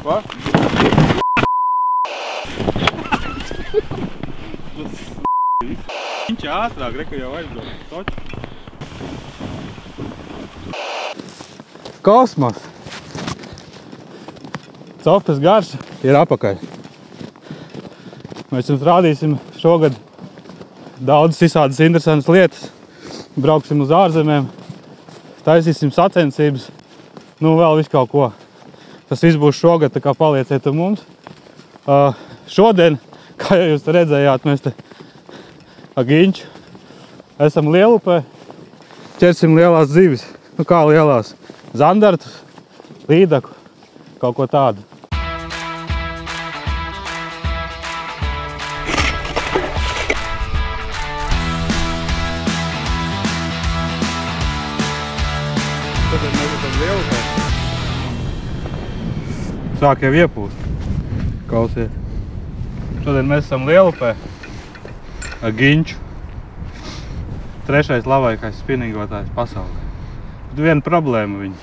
va? Viņš ātrāk, reka jau aizbrauc. Kosmos! Copes garš ir apakaļ. Mēs jums rādīsim šogad daudzas visādas interesantas lietas. Brauksim uz ārzemēm, taisīsim sacensības, nu vēl visu kaut ko. Tas viss būs šogad, tā kā palieciet ar mums. Šodien, kā jau jūs redzējāt, mēs te ar Ginču esam Lielupē, ķersim lielās zivis. Nu kā lielās? Zandartus, līdaku, kaut ko tādu. Šodien mēs esam Lielupē. Sāk jau iepūst. Klausies. Šodien mēs esam Lielupē ar Ginču. Trešais labākais spinningotājs pasaulē. Bet viena problēma viņa.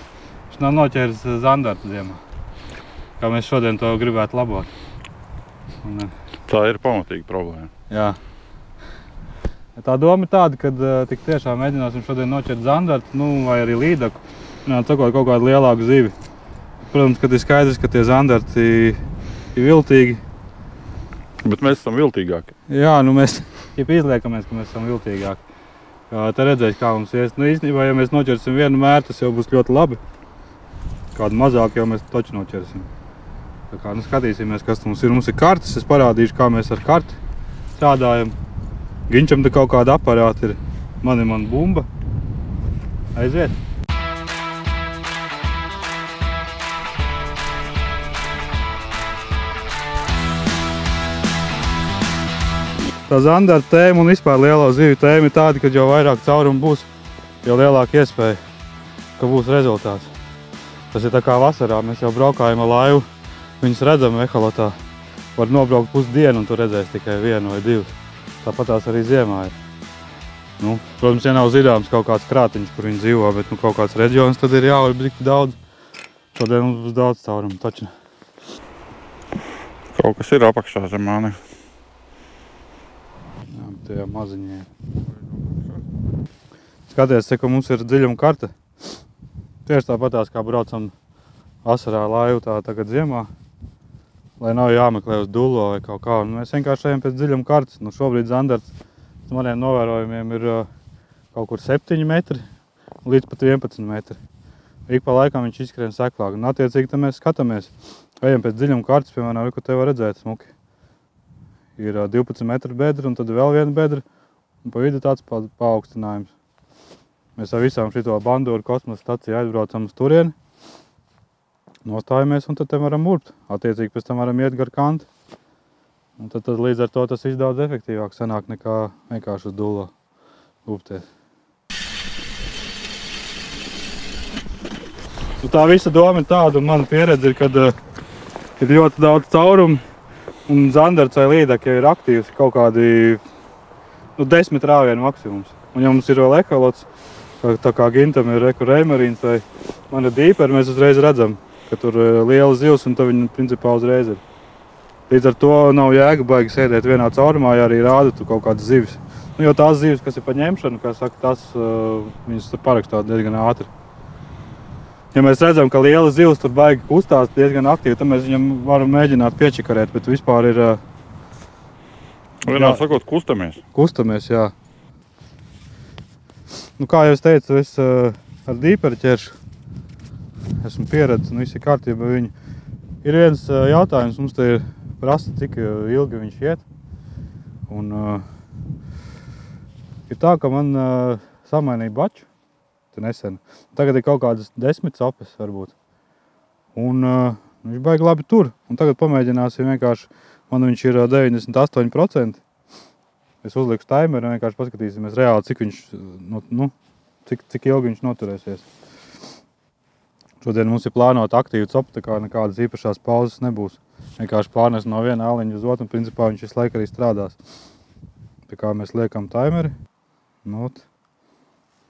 Viņš nav noķēris zandartu ziemā. Kā mēs šodien to gribētu labot. Tā ir pamatīga problēma. Jā. Tā doma ir tāda, ka tik tiešām mēģināsim šodien noķert zandartu, nu vai arī līdaku. Sakot, kaut kādu lielāku zivi. Protams, kad ir skaidrs, ka tie zandarti ir viltīgi. Bet mēs esam viltīgāki. Jā, nu mēs izliekamies, ka mēs esam viltīgāki. Te redzēs, kā mums ies. Nu īstenībā, ja mēs noķersim vienu mēru, tas jau būs ļoti labi. Kādu mazāku jau mēs taču noķersim. Tā kā, nu skatīsimies, kas mums ir. Mums ir kartes, es parādīšu, kā mēs ar karti strādājam. Ginčam te kaut kāda aparāta ir. Man ir bumba. Aiziet! Tā zandarta tēma un vispār lielo zivju tēma ir tāda, ka jau vairāk caurumu būs, jo lielāka iespēja, ka būs rezultāts. Tas ir tā kā vasarā, mēs jau braukājam ar laivu, viņus redzam eholotā. Var nobraukt pusdienu un tu redzēs tikai vienu vai divus. Tāpat tās arī ziemā ir. Nu, protams, ja nav zināms kaut kāds krātiņš, kur viņi dzīvo, bet nu, kaut kāds reģions, tad ir jāvar tik daudz. Šodien mums būs daudz caurumu, taču. Kaut kas ir apakšā zem mani. Tajā maziņā. Skaties, ka mums ir dziļuma karte. Tieši tāpatās, kā braucam vasarā laivu tā tagad ziemā, lai nav jāmeklē uz dullo vai kaut kā. Mēs vienkārši ejam pēc dziļuma kartes. Nu, šobrīd zandarts maniem novērojumiem ir kaut kur 7 metri līdz pat 11 metri. Ik pa laikam viņš izskrien seklāk. Un attiecīgi tad mēs skatāmies. Ejam pēc dziļuma kartes, piemēram, ko te var redzēt smuki. Ir 12 metru bedra un tad vēl viena bedra un pa vidu tāds paaugstinājums. Mēs ar visām šito bandūru kosmosa staciju aizbraucam uz turieni, nostājamies un tad te varam urbt. Attiecīgi pēc tam varam iet gar kanti. Un tad līdz ar to tas viss daudz efektīvāk sanāk nekā vienkārši uz dullo upties. Nu, tā visa doma ir tāda un mana pieredze ir, kad ir ļoti daudz caurumu. Un zandarts vai līdaki jau ir aktīvs kaut kādi 10 rāvienu maksimums. Un ja mums ir vēl ekolots, tā kā Gintam ir reimarīns vai man ir dīperi, mēs uzreiz redzam, ka tur liela zivs un tad viņi principā uzreiz ir. Līdz ar to nav jēga baigi sēdēt vienā caurumā, ja arī rāda tu kaut kādas zivis. Nu, jo tās zivis, kas ir pa ņemšanu, kā saka, tas viņas parakstāt diezgan ātri. Ja mēs redzam, ka liela zivs tur baigi kustās diezgan aktīvi, tad mēs viņam varam mēģināt piečakarēt, bet vispār ir... Vienā sakot, kustamies. Kustamies, jā. Nu, kā jau es teicu, es ar dīperi ķeršu. Esmu pieredzis un viss ir kārtība viņu. Ir viens jautājums, mums te ir prasa, cik ilgi viņš iet. Un ir tā, ka man samainīja baču. Nesen. Tagad ir kaut kādas 10 copes varbūt. Un viņš baigi labi tur. Un tagad pamēģināsim vienkārši, man viņš ir 98%. Es uzlikšu timeru un vienkārši paskatīsimies reāli, cik viņš, cik ilgi viņš noturēsies. Šodien mums ir plānota aktīva copa, tā kā nekādas īpašās pauzes nebūs. Vienkārši pārnes no viena āliņa uz otru un principā viņš visu laiku arī strādās. Tā kā mēs liekam timeri.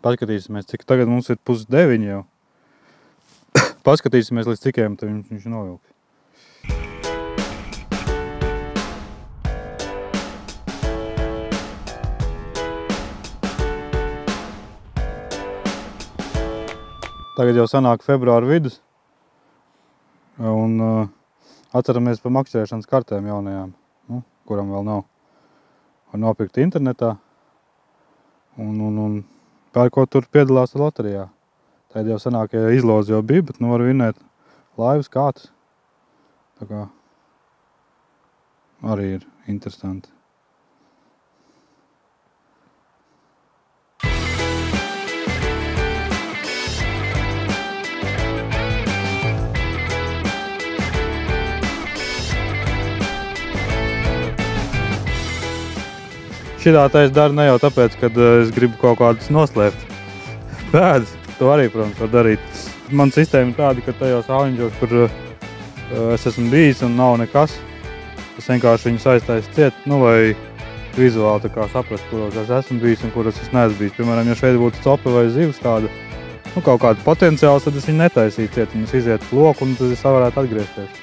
Paskatīsimies, cik tagad mums ir 8:30 jau. Paskatīsimies, līdz cikiem tad viņš novilks. Tagad jau sanāk februāra vidus. Un atceramies par makšķerēšanas kartēm jaunajām, nu, kuram vēl nav. Var nopirkt internetā un pērkot tur piedalās loterijā. Tagad jau sanāk, ja izloze jau bija, bet nu var vinēt laivas kāds. Tā kā arī ir interesanti. Šitā es daru ne jau tāpēc, kad es gribu kaut kādus noslēpt pēdas. To arī, protams, var darīt. Man sistēma ir tāda, ka tajos āliņģos, kur es esmu bijis un nav nekas, es vienkārši viņus aiztaisu ciet, nu, lai vizuāli tā kā saprast, kuros es esmu bijis un kuros es neesmu bijis. Piemēram, ja šeit būtu copa vai zivs tāda, nu, kaut kāda potenciāls, tad es viņu netaisīju ciet, un es izietu loku, un tad es varētu atgriezties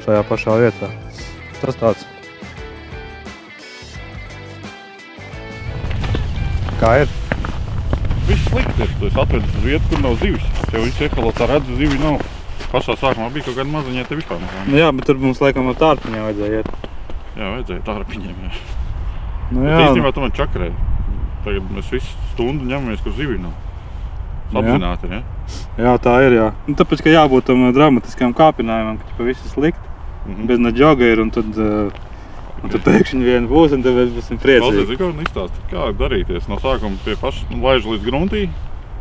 šajā pašā vietā. Tas tāds. Kā ir? Viss slikti ir. Tu esi atvedis uz vietu, kur nav zivis. Tev viss iekalotā redz, zivi nav. Pašā sākumā bija kaut kāda maziņā, te vispār nekā. Nu jā, bet tur mums laikam ar tārpiņiem vajadzēja iet. Jā, vajadzēja tārpiņiem, jā. Nu jā. Bet īstenībā tu man čakarēji. Tagad mēs visu stundu ņemamies, kur zivi nav. Apzināti, ja? Jā, tā ir, jā. Nu, tāpēc, ka jābūt tam dramatiskajam kāpinājumam, ka pa visu slikti. Bez ne džoga ir un tad pēkšņi viena būs un tad mēs būsim priecīgi. Paldies, Zikau, un izstāsti, kā darīties no sākuma pie paša laižu līdz gruntī?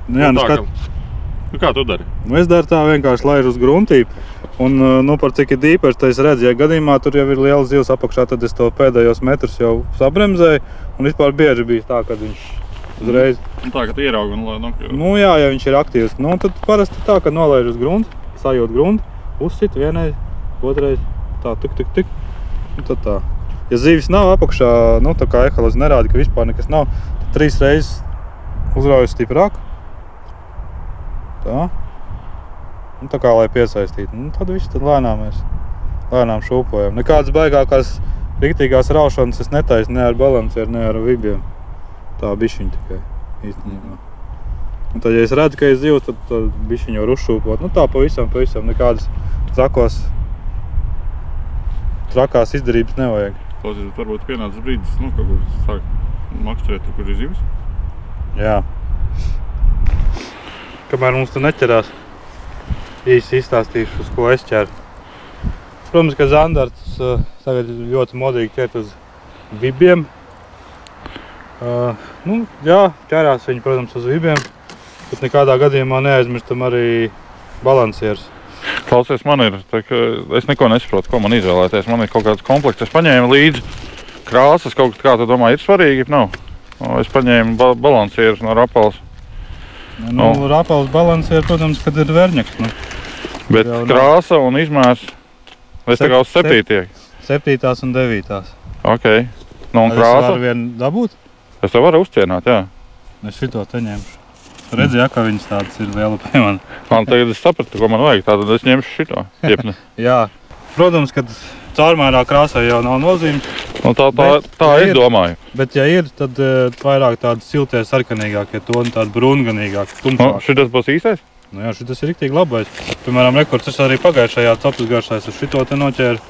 Nu jā, nu kā tu dari? Nu es daru tā, vienkārši laižu uz gruntī. Un nu par cik ir dīpers, tad es redzu, ja gadījumā tur jau ir liela zivs apakšā, tad es to pēdējos metrus jau sabremzēju. Un vispār bieži bija tā, kad viņš uzreiz... Un tā, ka tu ieraugi un lai... Nu jā, ja viņš ir aktīvs. Nu tad parasti tā, ka nolaiž uz gruntu, sajūt gruntu, uzsit vienreiz, otrais, tā, tik. Un tad tā. Ja zivis nav apakšā, nu tā kā eholots nerāda, ka vispār nekas nav, tad 3 reizes uzraujas stiprāk. Tā. Un tā kā lai piesaistītu. Nu tad viss tad lēnām šūpojam. Nekādas baigākās riktīgās raušanas es netaisu ne ar balansieru, ne ar vibiem. Tā bišķiņ tikai īstenībā. Un tad, ja es redzu, ka ir zivs, tad bišķiņ var uzšūpot. Nu tā pavisam nekādas trakās izdarības nevajag. Klausies, varbūt pienācis brīdis, nu, kaut kur sāk makšķerēt, kur ir zivis? Jā. Kamēr mums tu neķerās, īsi izstāstīšu, uz ko es ķeru. Protams, ka zandarts tagad ļoti modīgi ķert uz vibiem. Nu, jā, ķerās viņi, protams, uz vibiem, bet nekādā gadījumā neaizmirstam arī balansierus. Klausies, man ir, es neko nesaprotu, ko man izvēlēties. Man ir kaut kāds komplekts. Es paņēmu līdzi krāsas, kaut kā tu domā, ir svarīgi, nav? Es paņēmu balansierus no Rapalas. Nu, Rapalas balansieru, protams, kad ir verņaks. Nu. Bet krāsa un izmērs, es tā kā uz 7. 7. un 9. Ok. Nu, un krāsa? Es varu vienu dabūt? Es to varu uzcienāt, jā. Es šito te ņemšu. Redzi, ka viņas tādas ir liela pie man. Man tagad es sapratu, ko man vajag, tātad es ņemšu šito. Jā, protams, ka caurmērā krāsai jau nav nozīmes. Un tā es domāju. Bet ja ir, tad vairāk tādi siltie sarkanīgākie toni, tādi brūnganīgāki, tumšāki. Šitas būs īstais? Nu jā, šitas ir riktīgi labais. Piemēram, rekords es arī pagājušajā copas garšā es šito te noķēru.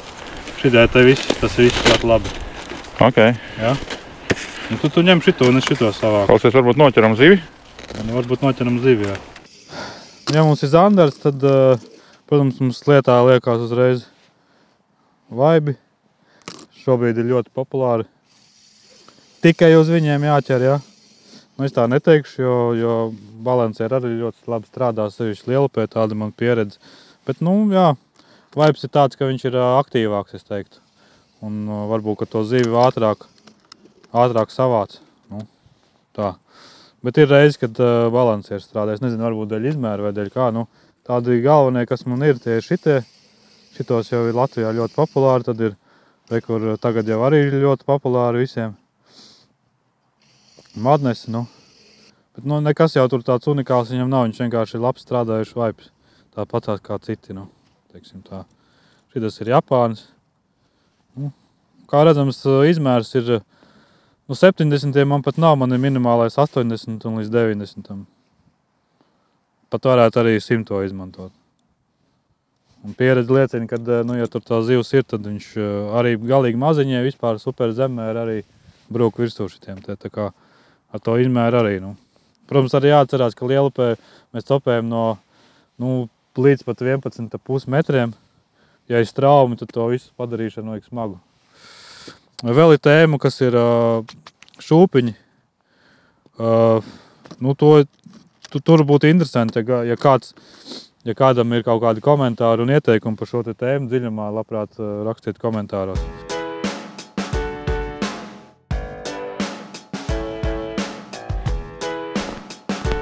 Šitai te viss, tas viss ļoti labi. Ok. Jā. Nu tu ņem šito un es šito savāk. Klausies, varbūt noķeram zivi? Nu, varbūt noķeram zivi, jā. Ja mums ir zandarts, tad, protams, mums lietā liekās uzreiz vaibi. Šobrīd ir ļoti populāri. Tikai uz viņiem jāķer, jā. Nu, es tā neteikšu, jo balansieri arī ļoti labi strādā, sevišķi lielupē, tāda man pieredze. Bet, nu, jā, vaibs ir tāds, ka viņš ir aktīvāks, es teiktu. Un varbūt, ka to zivi ātrāk savāc. Nu, tā. Bet ir reizi, kad balansieri strādā. Es nezinu, varbūt dēļ izmēra vai dēļ kā. Nu, tādi galvenie, kas man ir, tie ir šitie. Šitos jau ir Latvijā ļoti populāri. Tad ir, kur tagad jau arī ir ļoti populāri visiem. Madnesi, nu. Bet nu, nekas jau tur tāds unikāls viņam nav. Viņš vienkārši ir labs strādājuši vaibs. Tāpatās kā citi, nu. Teiksim tā. Šitas ir Japānis. Nu, kā redzams, izmērs ir... Nu, 70. man pat nav, man ir minimālais 80 un līdz 90. pat varētu arī 100 izmantot. Un pieredze liecina, ka, ja tur tā zivs ir, tad viņš arī galīgi maziņie vispār super zemēr arī brūk virsū šitiem. Tā kā ar to izmēru arī. Protams, arī jāatcerās, ka lielupē mēs copējam no līdz pat 11,5 metriem. Ja ir straumi, tad to visu padarīšanu vajag smagu. Vēl ir tēma, kas ir šūpiņi. Tur būtu interesanti, ja kādam ir kaut kādi komentāri un ieteikumi par šo tēmu dziļumā, labprāt rakstiet komentāros.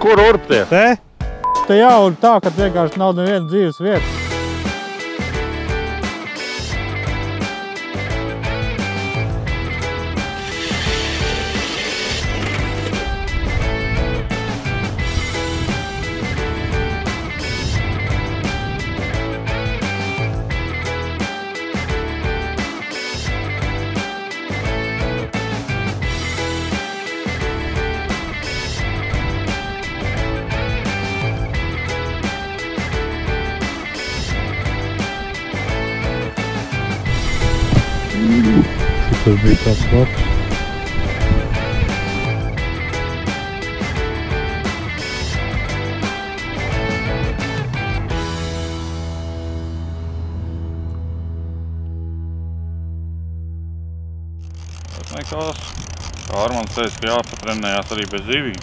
Kur urpties? Te jau ir tā, ka vienkārši nav neviena dzīves vieta. Tas bija tāds labs. Nekās. Kā Armands teica, ka jāpatrenējās arī bez zivīm.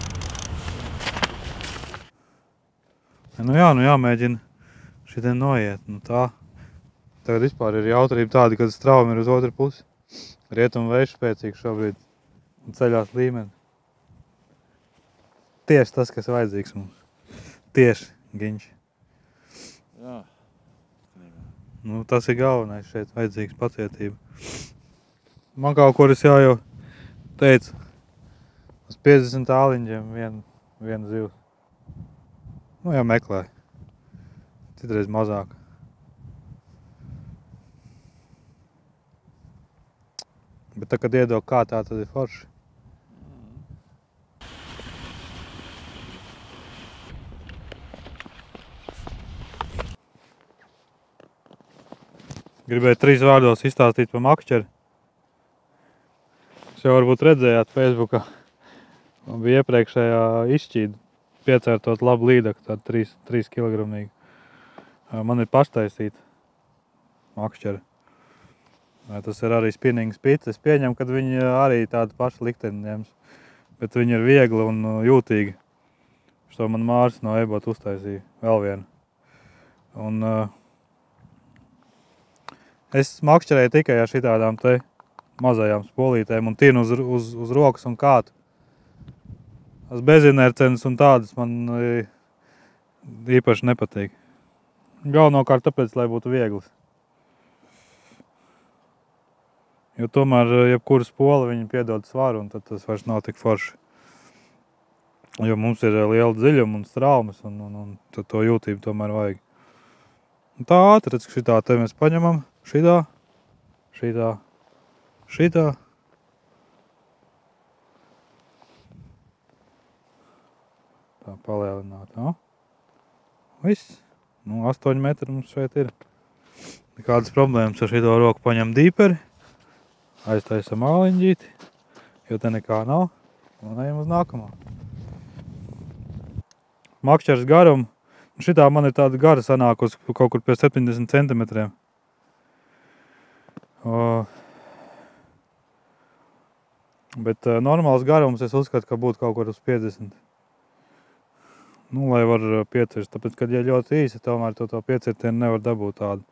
Jāmēģina šitien noiet. Tā. Tagad vispār ir jautrība tāda, kad straumi ir uz otru pusi. Rietumu vējš spēcīgs šobrīd un ceļās līmeni. Tieši tas, kas vajadzīgs mums. Tieši, Giņš. Jā. Tas ir galvenais šeit, vajadzīgs pacietība. Man kaut kur es jau teicu, uz 50 āliņģiem viena zivs. Jau meklēju. Citreiz mazāk. Bet tā, kad iedod kā tā, tad ir forši. Gribēju 3 vārdos izstāstīt par makšķeri. Jūs jau varbūt redzējāt Facebookā. Man bija iepriekšējā izšķīda piecērtot labu līdaku, tādu 3 kilogramīgu. Man ir paštaisīta makšķeri. Tas ir arī spinning spits. Es pieņemu, ka viņi arī tādu pašu likteni ņems. Bet viņi ir viegli un jūtīgi. Šo man Māris no Ebot uztaisīja vēl vienu. Un es makšķerēju tikai ar šitādām te mazajām spolītēm un tinu uz rokas un kātu. Tas bezinercenes un tādas man īpaši nepatīk. Galvenokārt tāpēc, lai būtu viegls. Jo tomēr, jebkuru spoli viņi piedod svaru, un tad tas vairs nav tik forši. Jo mums ir liela dziļuma un straumes, un tad to jūtību tomēr vajag. Un tā ātri, redz, ka šitā te mēs paņemam, šitā. Tā palielināt, Viss. 8 metri mums šeit ir. Nekādas problēmas ar šito roku paņem dīperi. Aiztaisam āliņģīti, jo te nekā nav, un ejam uz nākamo. Makšķers garumu. Šitā man ir tāda gara sanākusi kaut kur pie 70 centimetriem. Bet normāls garums es uzskatu, ka būtu kaut kur uz 50. Lai var piecirst, tāpēc, kad ja ļoti īsi, tomēr to piecirtienu nevar dabūt tādu.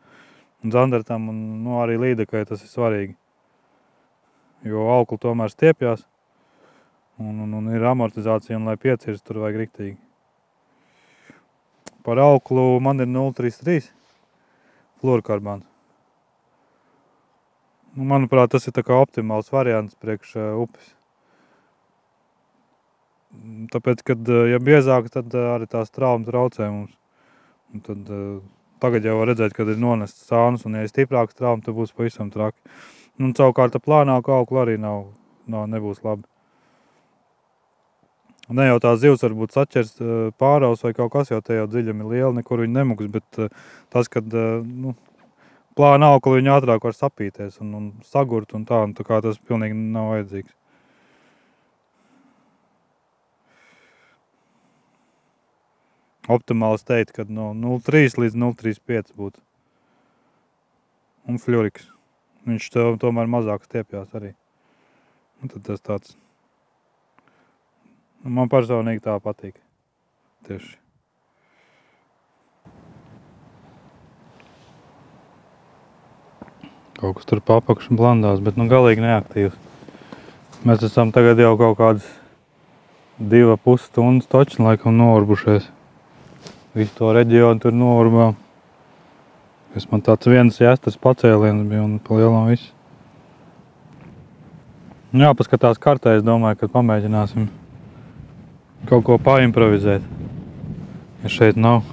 Un zandertam un arī līdekai tas ir svarīgi. Jo aukli tomēr stiepjās un ir amortizācija, un lai piecirst, tur vajag riktīgi. Par auklu man ir 0,33 fluorkarbāns. Manuprāt, tas ir tā kā optimāls variants priekš upes. Tāpēc, kad ja biezāk, tad arī tās trauma traucē mums. Un tad tagad jau var redzēt, kad ir nonests sānus, un ja ir stiprāks trauma, tad būs pavisam traki. Un savukārt plānāku auklu arī nebūs labi. Ne jau tā zivs varbūt saķers pāraus vai kaut kas, jau te jau dziļam ir liela, nekur viņi nemuks, bet tas, kad plāna aukli viņi ātrāk var sapīties un sagurt un tā kā tas pilnīgi nav vajadzīgs. Optimāls teikt, kad no 0,3 līdz 0,35 būtu. Un fļuriks. Viņš tomēr mazāk stiepjās arī. Un tad tas tāds. Man personīgi tā patīk. Tieši. Kaut kas tur papakšu blandās, bet galīgi neaktīvs. Mēs esam tagad jau kaut kādas 2,5 stundas točni laikam nourbušies. Visu to reģionu tur nourbām. Es man tāds viens jāstars pacēliens bija un pa lielam viss. Jāpaskatās kartē, es domāju, ka pamēģināsim kaut ko paimprovizēt. Ja šeit nav.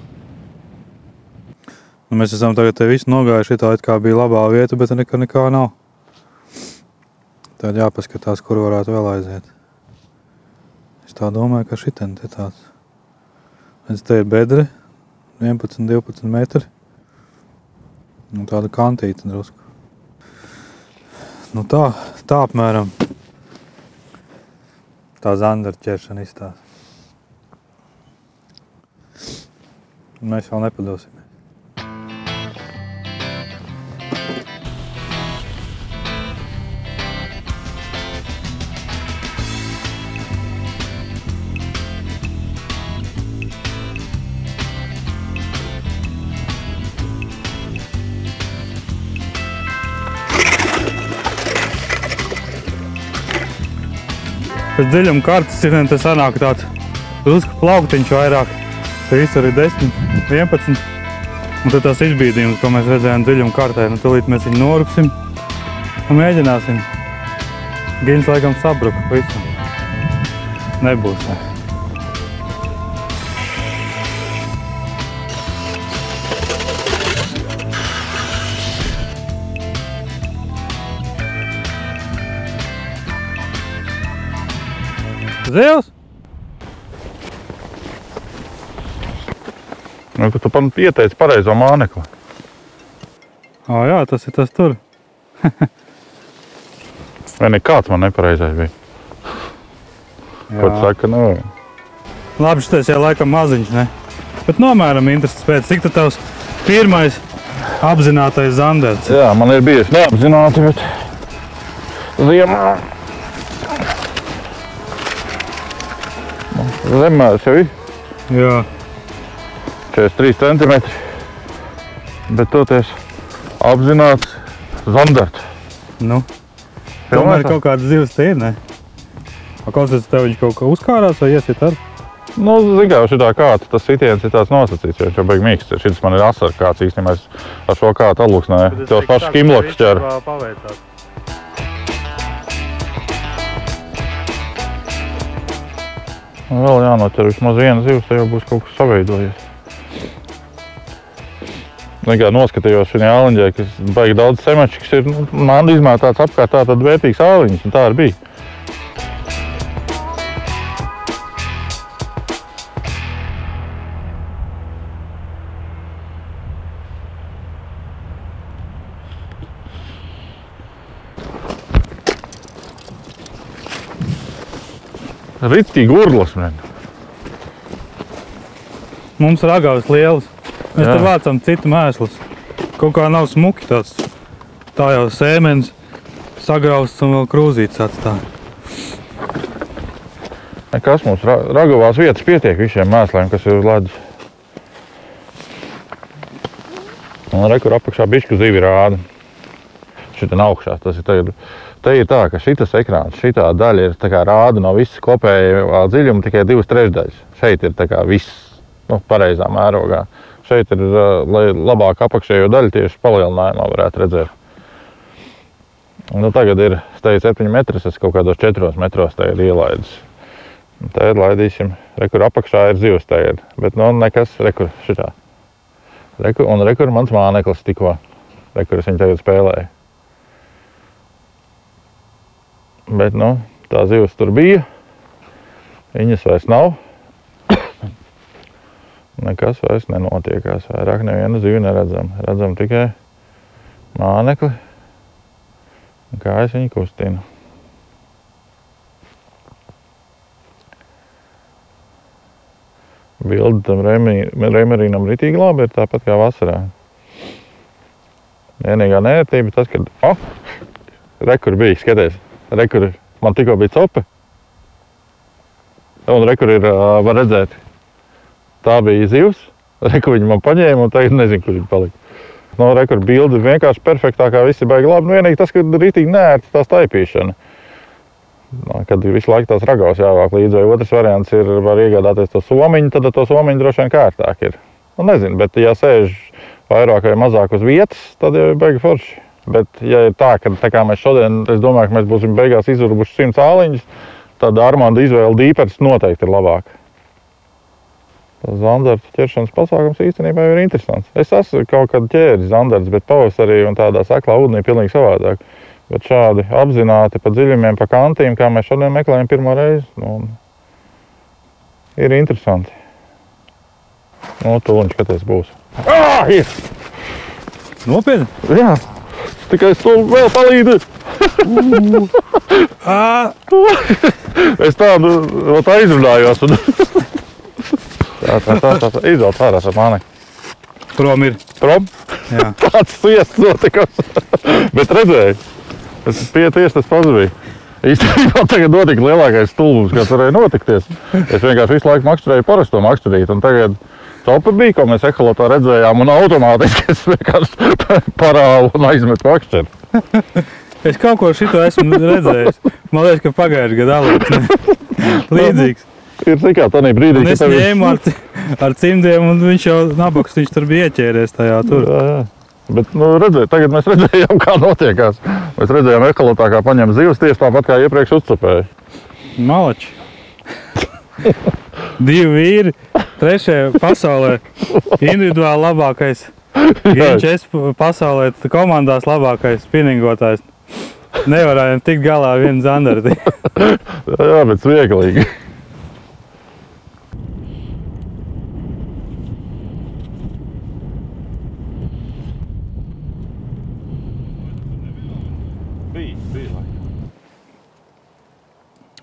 Mēs esam tagad te visu nogājuši, tā it kā bija labā vieta, bet nekā nav. Tad jāpaskatās, kur varētu vēl aiziet. Es tā domāju, ka šitien te tāds. Redz, te ir bedre, 11-12 metri. Un tāda kantīta drusku. Tā apmēram tā zandara ķeršana izstās. Mēs vēl nepadosimies. Pēc dziļuma kartas te sanāk tāds drusku plauktiņš vairāk. Te visur ir 10, 11. Un tad tās izbīdījums, ko mēs redzējām dziļuma kartē. Tūlīt mēs viņu noruksim un mēģināsim. Giņas laikam sabruka visam. Nebūs. Zivs? Tu ieteici pareizo mānekli. Jā, tas ir tas tur. Vai nekāds man nepareizais bija? Ko tu saka, nevajag? Labi, šitais jau laikam maziņš, ne? Bet nomēram intereses pēc, cik tu tavs pirmais apzinātais zanders? Jā, man ir bijis neapzināti, bet ziemā. Zemmērs jau ir. Jā. 43 centimetri. Bet toties apzināts zandarts. Tomēr kaut kādas zivs te ir, ne? Klausies, tev viņš kaut kā uzkārās vai iesit ar? Zin kā, šitā kāta, tas sitiens ir tāds nosacīts, jo viņš jau baigi mīksts. Šitas man ir asar kāds īstenībā, es ar šo kātu atlūksnēju. Tos pašus kimlokus ķēru. Vēl jānoķer vismaz viena zivs, te jau būs kaut kas saveidojies. Noskatījos viņa āliņģē, kas baigi daudz semači, kas ir man izmētāts apkārt tā tad vērtīgs āliņas, un tā arī bija. Ritīgi urlas, man. Mums ragavas lielas. Mēs te vācam citu mēslus. Kaut kā nav smuki tāds. Tā jau sēmenis sagrausts un vēl krūzītes atstāja. Nekas mums ragavās vietas pietiek visiem mēsliem, kas ir uz ledus. Un rekur apakšā bišķu zivi rāda. Šitien augšā, tas ir tagad. Te ir tā, ka šitas ekrāns, šitā daļa ir tā kā rāda no visas kopējā dziļuma tikai 2/3. Šeit ir tā kā viss, pareizā mērogā. Šeit ir, lai labāk apakšējo daļu tieši palielinājumā varētu redzēt. Tagad ir, es teicu, 7 metris, es kaut kādos 4 metros tagad ielaidus. Tagad laidīsim, rekur apakšā ir zivs tagad, bet nekas, rekur šitā. Un rekur mans māneklis tikko, rekur es viņu tagad spēlēju. Bet, tā zivs tur bija. Viņas vairs nav. Nekas vairs nenotiekās. Vairāk nevienu zivi neredzam. Redzam tikai mānekli. Un kā es viņu kustinu. Bilde tam Reimerīnam ritīgi labi ir tāpat kā vasarā. Vienīgā nērtība tas, kad... Rekur bija, skaties. Rekur, man tikko bija cope. Un rekur ir, var redzēt, tā bija zivs. Rekur viņi man paņēma un tagad nezinu, kur viņi palika. No rekur bildi vienkārši perfektākā, visi baigi labi. Vienīgi tas, kad ritīgi nērti tā staipīšana. Kad visu laiku tās ragavas jāvāk līdzi, vai otrs variants ir, var iegādāties to somiņu, tad to somiņu droši vien kārtāk ir. Nu, nezinu, bet ja sēž vairāk vai mazāk uz vietas, tad jau ir baigi forši. Bet, ja ir tā, ka tā kā mēs šodien, es domāju, ka mēs būsim beigās izurbuši 100 āliņus, tad Armanda izvēle dīpers noteikti ir labāk. Tas zandarta ķeršanas pasākums īstenībā ir interesants. Es esmu kaut kad ķēris zandarts, bet pavasarī un tādā saklā ūdenī pilnīgi savādāk. Bet šādi apzināti pa dziļumiem, pa kantīm, kā mēs šodien meklējam pirmo reizi, ir interesanti. Tūliņš, skaties, būs. Ir! Nopietni? Jā, tikai es to vēl palīdu. Es tādu aizrunājos. Tā, izvēlt ārā ar mani. Prom ir. Prom? Jā. Tāds sviests notikums. Bet redzēju. Tieši tas pats bija. Īstenībā tagad notika lielākais stulbums, kāds varēja notikties. Es vienkārši visu laiku makšķerēju parasto makšķerīt, un tagad copa bija, ko mēs eholotā redzējām, un automātiski es vienkārši parāvu un aizmetu makšķeri. Es kaut ko šito esmu redzējis. Man liekas, ka pagājuši gadu alūks. Līdzīgs. Ir tikā tādā brīdī, ka tev... Un es ņēmu ar cimdiem, un viņš jau nabaks, viņš tur bija ieķēries tajā tur. Jā. Bet, tagad mēs redzējām, kā notiekās. Mēs redzējām ekolotā, kā paņem zivs tieši tāpat, kā iepriekš uzcupēja. Malači. 2 vīri, 3. pasaulē individuāli labākais. Ginčs pasaulē komandās labākais spinningotājs. Nevarējām tikt galā vienu zandarti. Jā, bet svieglīgi.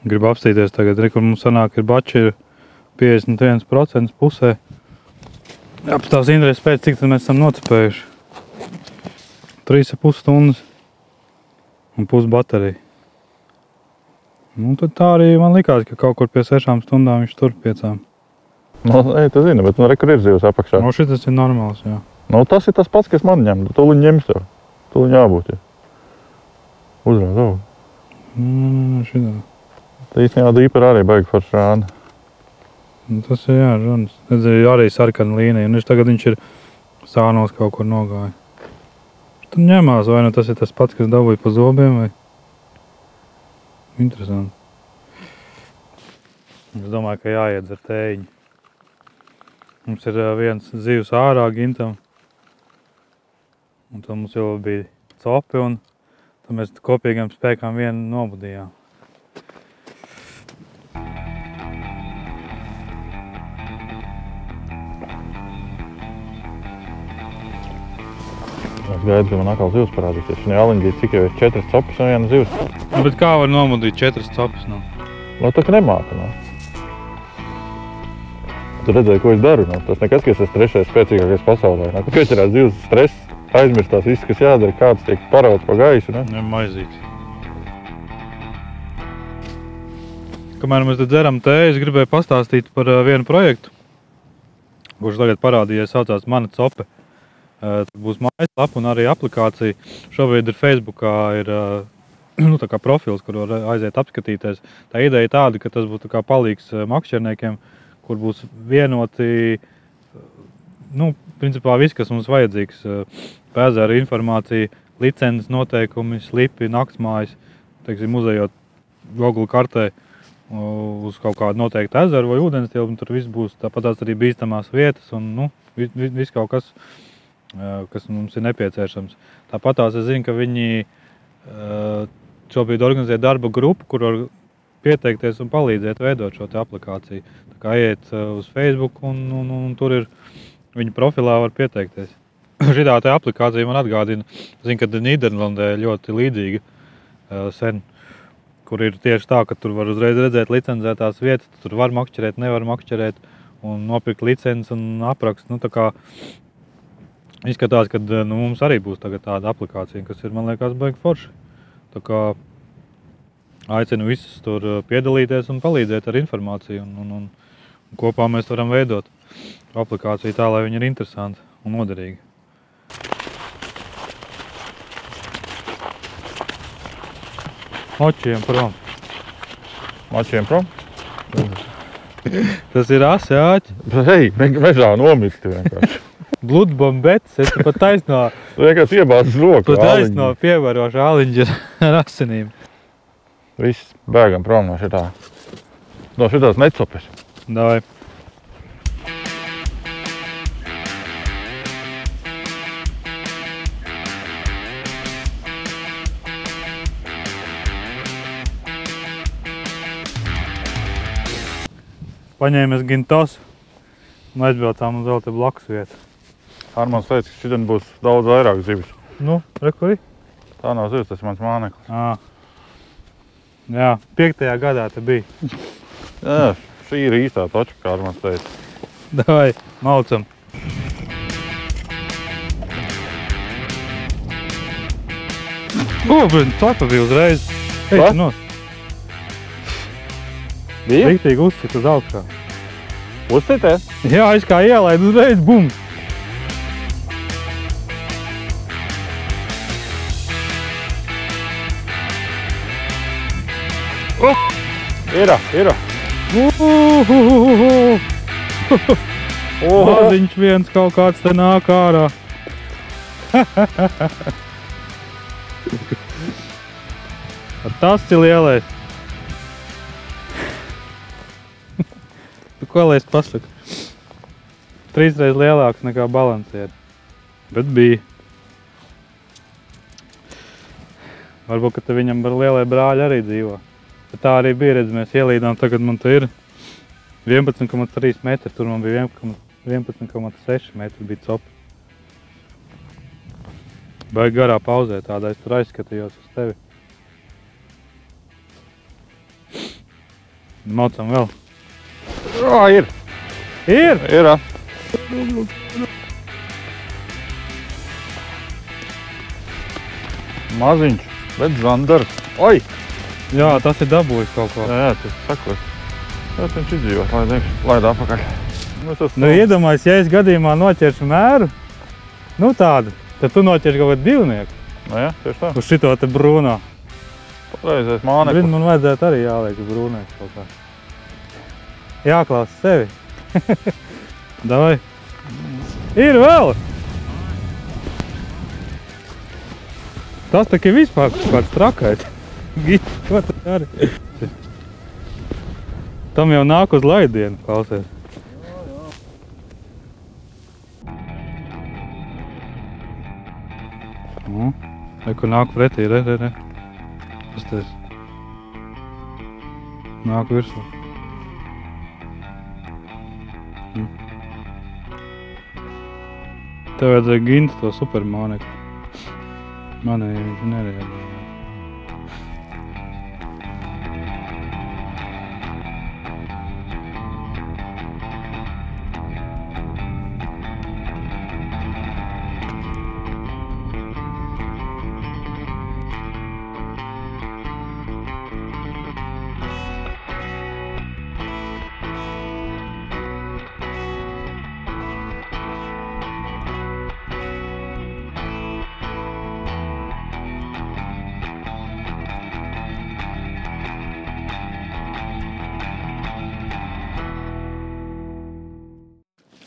Gribu apstīties tagad, kur mums sanāk, ir bači ir 51% pusē. Apstāvs interesi pēc, cik tad mēs esam nocipējuši. 3,5 stundas un pus baterija. Tad tā arī man likās, ka kaut kur pie 6 stundām viņš tur 5. Tu zini, bet rekur ir zivs apakšā. Šitas ir normāls, jā. Tas ir tas pats, kas man ņem. Tūliņ ņems tev. Tūliņ jābūt, jā. Uzrāz, Šitā. Tā īstenībā dīpera arī baigi forši rāda. Tas ir, jā, žonis. Redzēju, arī sarkana līnija. Un tagad viņš ir sānos kaut kur nogāja. Tad ņemās, vai tas ir tas pats, kas dabūja pa zobiem, vai? Interesanti. Es domāju, ka jāiedzer tējiņi. Mums ir viens zivs ārā gintam. Un tad mums jau bija copi, un tad mēs kopīgiem spēkām vienu nobudījām. Es gaidu, ka man atkal zivs parādīsies. Šajā aliņģī cik jau ir 4 copas un 1 zivs. Bet kā var nomudīt 4 copas? Tā kā nemāka. Tu redzēji, ko es daru. Tas nekas, ka es esmu 3. spēcīgākais pasaulē. Pieķerās zivs stress, aizmirstās viss, kas jādara, kāds tiek parauts pa gaisu. Maizīts. Kamēr mēs te dzeram tēju, es gribēju pastāstīt par vienu projektu, kurš tagad parādījies, saucās Mana cope. Būs mājaslapa un arī aplikācija. Šobrīd ir Facebookā ir tā kā profils, kur var aiziet apskatīties. Tā ideja tāda, ka tas būtu kā palīgs makšķerniekiem, kur būs vienoti, principā viss, kas mums vajadzīgs. Pēzēra informācija, licences noteikumi, slipi, naktsmājas, teiksim, uzejot Google kartē uz kaut kādu noteiktu ezeru vai ūdenstilpu, un tur viss būs tāpatās arī bīstamās vietas un, viss kaut kas, kas mums ir nepieciešams. Tāpatās es zinu, ka viņi šobrīd organizē darba grupu, kur var pieteikties un palīdzēt veidot šo te aplikāciju. Tā kā iet uz Facebook un tur ir viņa profilā var pieteikties. Šitā te aplikācija man atgādina, zinu, ka Nīderlandē ļoti līdzīga sen, kur ir tieši tā, ka tur var uzreiz redzēt licencētās vietas, tur var makšķerēt, nevar makšķerēt un nopirkt licenci un aprakst. Nu, tā kā izskatās, ka mums arī būs tagad tāda aplikācija, kas ir, man liekas, baigi forši. Tā kā aicinu visus tur piedalīties un palīdzēt ar informāciju un kopā mēs varam veidot aplikāciju tā, lai viņa ir interesanta un noderīga. Močiem prom. Močiem prom? Tas ir asi āķi. Hei, mežā nomirsti vienkārši. Bludbombetes, es pat taisno... Tu vienkārši iebāzes roku pat taisno pievarošu āliņģi ar asinīm. Viss bēgam prom no šitā. No šitās necopes. Davai. Paņēmies gintosu un aizbraucām uz vēl te blakus vietu. Armāns teica, ka šitien būs daudz vairāk zivis. Nu, re, kur ir? Tā nav zivis, tas ir mans māneklis. Jā, 5. gadā te bija. Jā, šī ir īstā točka, kā Armāns teica. Davai, maucam. Cepa bija uzreiz. Ej, nos. Bija? Riktīgi uzcīt uz augšā. Uzcīties? Jā, es kā ielaidu uzreiz, bum! Ir. Maziņš viens kaut kāds te nāk ārā. Tas ir lielais. Ko lai es pasaku? 3 reiz lielāks nekā balansieri. Bet bija. Varbūt, ka te viņam ar lielie brāļi arī dzīvo. Bet tā arī bija, redz, mēs ielīdām, tagad man te ir 11,3 metri, tur man bija 11,6 metri bija copa. Baigi garā pauzē tādā, es tur aizskatījos uz tevi. Maucam vēl. Jā, ir. Ir? Ir. Maziņš, bet zandars. Oi! Jā, tas ir dabūjis kaut ko. Jā, tas sakos. Jā, viņš izdzīvos, laid apakaļ. Nu, iedomājies, ja es gadījumā noķeršu mēru, nu tādu, tad tu noķerši kaut kādu divnieku. Nu jā, tieši tā. Uz šito te brūnā. Patreizais māneklis. Brin, man vajadzētu arī jāliek uz brūnēs kaut kā. Jāklās sevi. Davai. Ir vēl! Tas tā kā vispār kaut kāds trakais. Ko tu dari? Tam jau nāk uz laidienu, klausies. Kur nāk pretī, re. Pasties. Nāk virsū. Tev vajadzēja gintu to supermānekli. Manī viņš nereaģēja.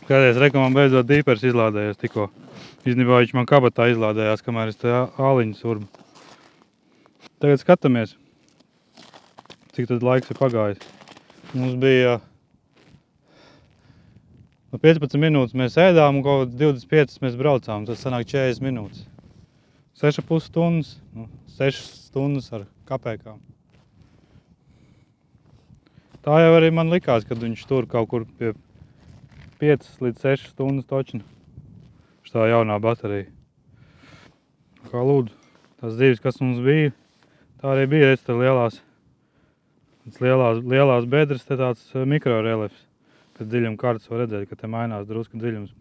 Skaties, reka man beidzot dīpers izlādējās tikko. Īstenībā viņš man kabatā izlādējās, kamēr es te āliņu surbu. Tagad skatāmies, cik tad laiks ir pagājis. Mums bija 15 minūtes mēs ēdām un kaut 25 mēs braucām. Tas sanāk 40 minūtes. 6,5 stundas, 6 stundas ar kapēkām. Tā jau arī man likās, kad viņš tur kaut kur pie 5 līdz 6 stundas točina. Tā jaunā baterija. Kā lūdzu, tās dzīves, kas mums bija, tā arī bija, redz, lielās bedres, te tāds mikroreliefs. Pēc dziļuma kartas var redzēt, ka te mainās drusku dziļums,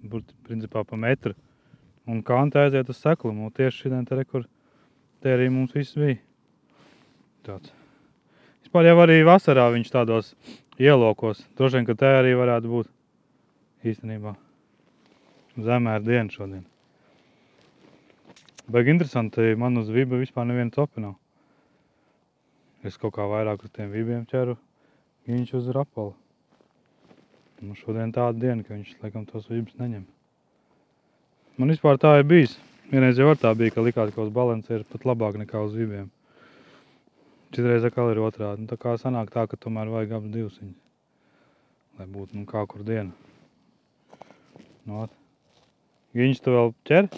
principā pa metru. Un kanta aiziet uz seklumu, un tieši šitien te rekur, te arī mums viss bija. Tāds. Vispār jau arī vasarā viņš tādos ielokos. Droši vien, ka te arī varētu būt īstenībā. Zemēra diena šodien. Baigi interesanti, man uz viba vispār neviena copa nav. Es kaut kā vairāk uz tiem vibiem ķeru, viņš uz rapalu. Nu, šodien tāda diena, ka viņš laikam tos vibus neņem. Man vispār tā ir bijis. Vienreiz jau ar tā bija, ka likās, ka uz balanci ir pat labāk nekā uz vibiem. Citreiz atkal ir otrādi. Nu, tā kā sanāk tā, ka tomēr vajag abas divsiņas. Lai būtu kā kur diena. Nu, Giņš, tu vēl ķer?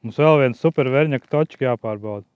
Mums vēl viens super verņaka točka jāpārbauda.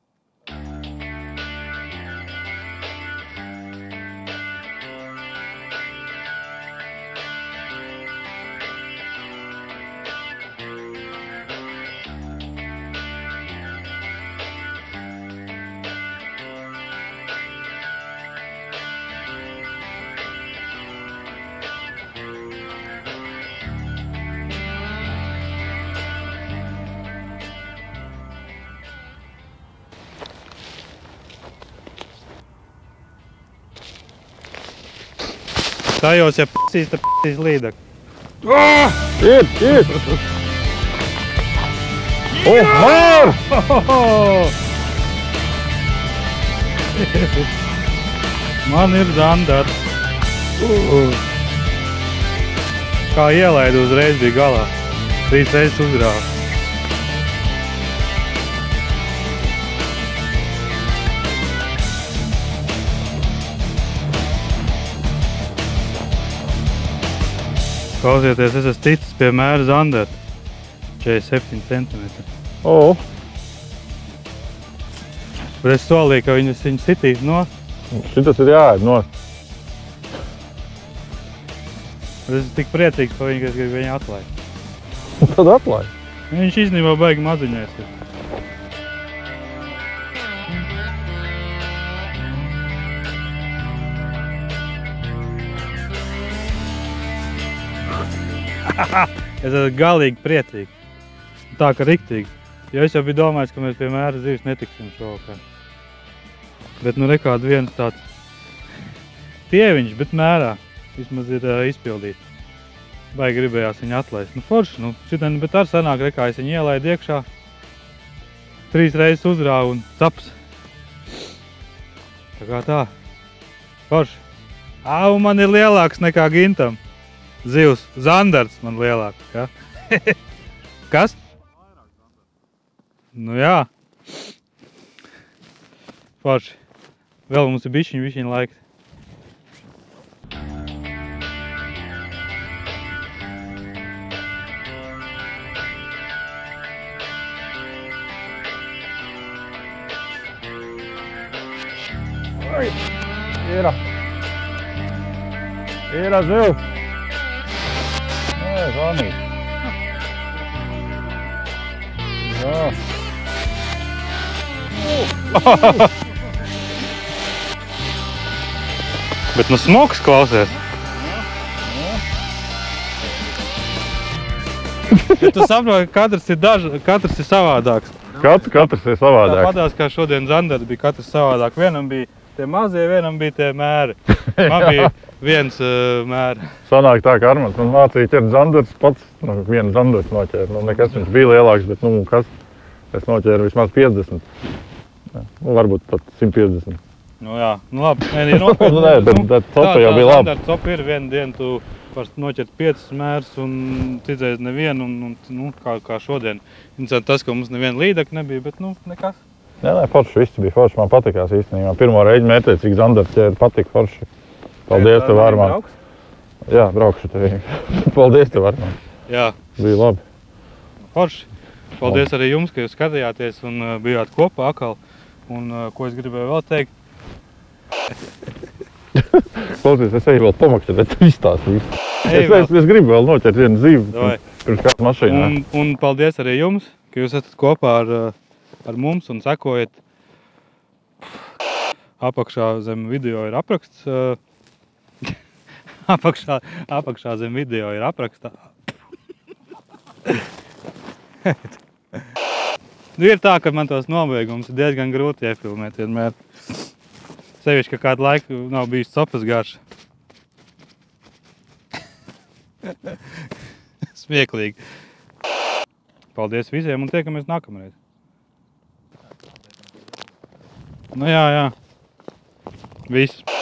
Tajos, ja p***īs, tad p***īs līdak. Ir! Mār! Man ir zandars. Kā ielaidu uzreiz bija galā. 3 reizes uzrāva. Klausieties, es esmu ticis pie mēra zandara. 47 centimetri. Bet es solīju, ka viņu sitīs nost. Šitas ir jāēd nost. Es esmu tik priecīgs par viņu, ka es gribu viņu atlaist. Tad atlaist. Viņš īstenībā baigi maziņais ir. Es esmu galīgi priecīgi. Tā ka riktīgi. Jo es jau biju domājis, ka mēs pie mēra zivis netiksim šovakar. Bet nu rekādu viens tāds tieviņš, bet mērā vismaz ir izpildīts. Baigi gribējās viņu atlaist. Nu forši, nu šitien, bet ar sanāk rekā es viņu ielaidu iekšā. 3 reizes uzrāvu un caps. Tā kā tā. Forši. Un man ir lielāks nekā Gintam. Zivs, zandarts man lielāks, ja? Kas? Nu jā. Forši. Vēl mums ir bišķiņ laika. Ir zivs. Zvanīt. Jā. Bet nu smoks klausies. Ja tu saproti, ka katrs ir savādāks. Katrs ir savādāks. Tāpatās kā šodien zandari bija katrs savādāk. Vienam bija tie mazie, vienam bija tie mēri. Man bija viens mēri. Sanāk tā, ka Armands man mācīja ķert zandars pats. Vienu zandars noķēra. Nu, nekas viņš bija lielāks, bet nu kas? Es noķēru vismaz 50. Varbūt pat 150. Nu jā, nu labi. Nē, bet copa jau bija labi. Tā copa ir vienu dienu, tu var noķert 5 mērs un citreiz nevienu, un nu, kā šodien. Interesanti tas, ka mums neviena līdaka nebija, bet nu nekas. Nē, forši, viss bija forši. Man patikās īstenībā. Pirmo reizi mērķēt, cik zandars ķēra, patika forši. Paldies tev, Armand. Jā, braukšu tev. Paldies tev, Armand. Jā. Bija labi. Forši. Paldies arī jums, ka jūs skatījāties un bijāt kopā atkal. Un ko es gribēju vēl teikt, Klausies, es eju vēl pamakšķi, bet tu izstāsti visu. Ej vēl. Es gribu vēl noķert vienu zīvi Davai. pirms kāds mašīnā. Un paldies arī jums, ka jūs esat kopā ar mums un sekojat. Apakšā zem video ir apraksts. Apakšā zem video ir aprakstā. Ir tā, ka man tos nobeigums ir diezgan grūti iefilmēt vienmēr. Sevišķi, ka kādu laiku nav bijis copas garša. Smieklīgi. Paldies visiem un tiekamies nākamreiz. Nu jā. Viss.